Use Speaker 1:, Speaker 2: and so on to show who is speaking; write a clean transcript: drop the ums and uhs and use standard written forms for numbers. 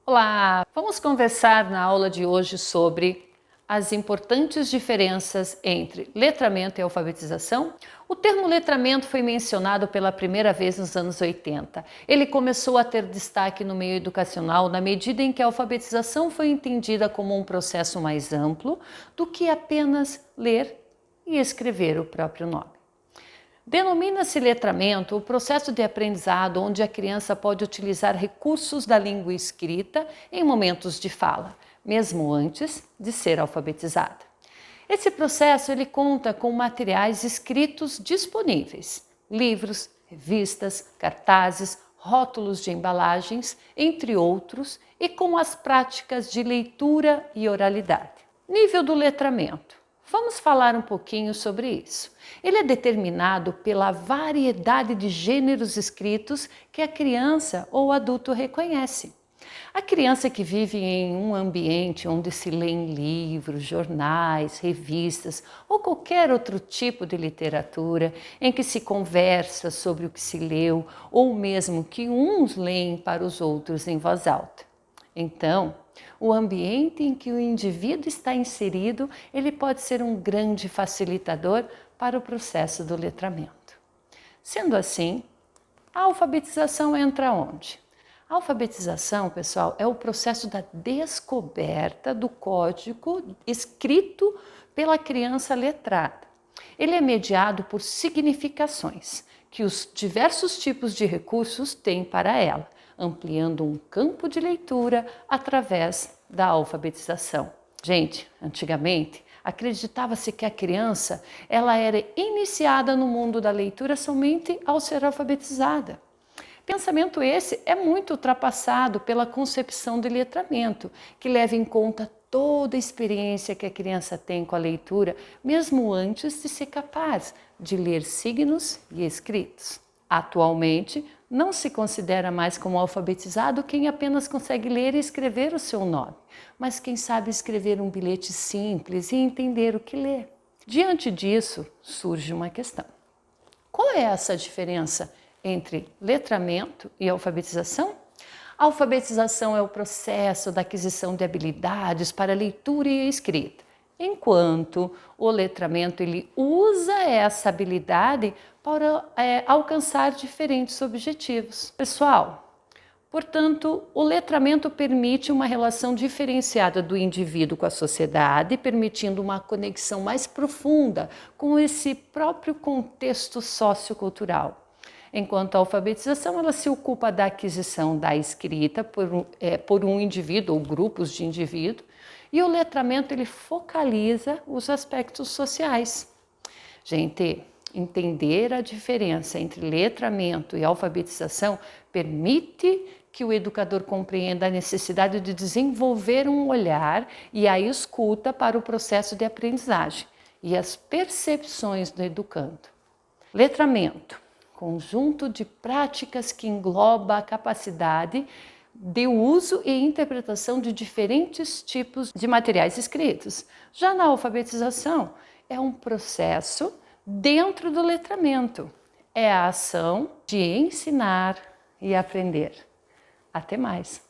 Speaker 1: Olá! Vamos conversar na aula de hoje sobre as importantes diferenças entre letramento e alfabetização. O termo letramento foi mencionado pela primeira vez nos anos 80. Ele começou a ter destaque no meio educacional na medida em que a alfabetização foi entendida como um processo mais amplo do que apenas ler e escrever o próprio nome. Denomina-se letramento o processo de aprendizado onde a criança pode utilizar recursos da língua escrita em momentos de fala, mesmo antes de ser alfabetizada. Esse processo ele conta com materiais escritos disponíveis, livros, revistas, cartazes, rótulos de embalagens, entre outros, e com as práticas de leitura e oralidade. Nível do letramento. Vamos falar um pouquinho sobre isso. Ele é determinado pela variedade de gêneros escritos que a criança ou adulto reconhece. A criança que vive em um ambiente onde se lêem livros, jornais, revistas ou qualquer outro tipo de literatura, em que se conversa sobre o que se leu ou mesmo que uns leem para os outros em voz alta. Então, o ambiente em que o indivíduo está inserido, ele pode ser um grande facilitador para o processo do letramento. Sendo assim, a alfabetização entra onde? A alfabetização, pessoal, é o processo da descoberta do código escrito pela criança letrada. Ele é mediado por significações que os diversos tipos de recursos têm para ela, ampliando um campo de leitura através da alfabetização. Gente, antigamente, acreditava-se que a criança ela era iniciada no mundo da leitura somente ao ser alfabetizada. Pensamento esse é muito ultrapassado pela concepção de letramento, que leva em conta toda a experiência que a criança tem com a leitura, mesmo antes de ser capaz de ler signos e escritos. Atualmente, não se considera mais como alfabetizado quem apenas consegue ler e escrever o seu nome, mas quem sabe escrever um bilhete simples e entender o que lê. Diante disso, surge uma questão. Qual é essa diferença entre letramento e alfabetização? A alfabetização é o processo da aquisição de habilidades para leitura e escrita, enquanto o letramento ele usa essa habilidade para alcançar diferentes objetivos. Pessoal, portanto, o letramento permite uma relação diferenciada do indivíduo com a sociedade, permitindo uma conexão mais profunda com esse próprio contexto sociocultural. Enquanto a alfabetização ela se ocupa da aquisição da escrita por um indivíduo ou grupos de indivíduos, e o letramento ele focaliza os aspectos sociais. Gente, entender a diferença entre letramento e alfabetização permite que o educador compreenda a necessidade de desenvolver um olhar e a escuta para o processo de aprendizagem e as percepções do educando. Letramento, conjunto de práticas que engloba a capacidade de uso e interpretação de diferentes tipos de materiais escritos. Já na alfabetização, é um processo dentro do letramento. É a ação de ensinar e aprender. Até mais!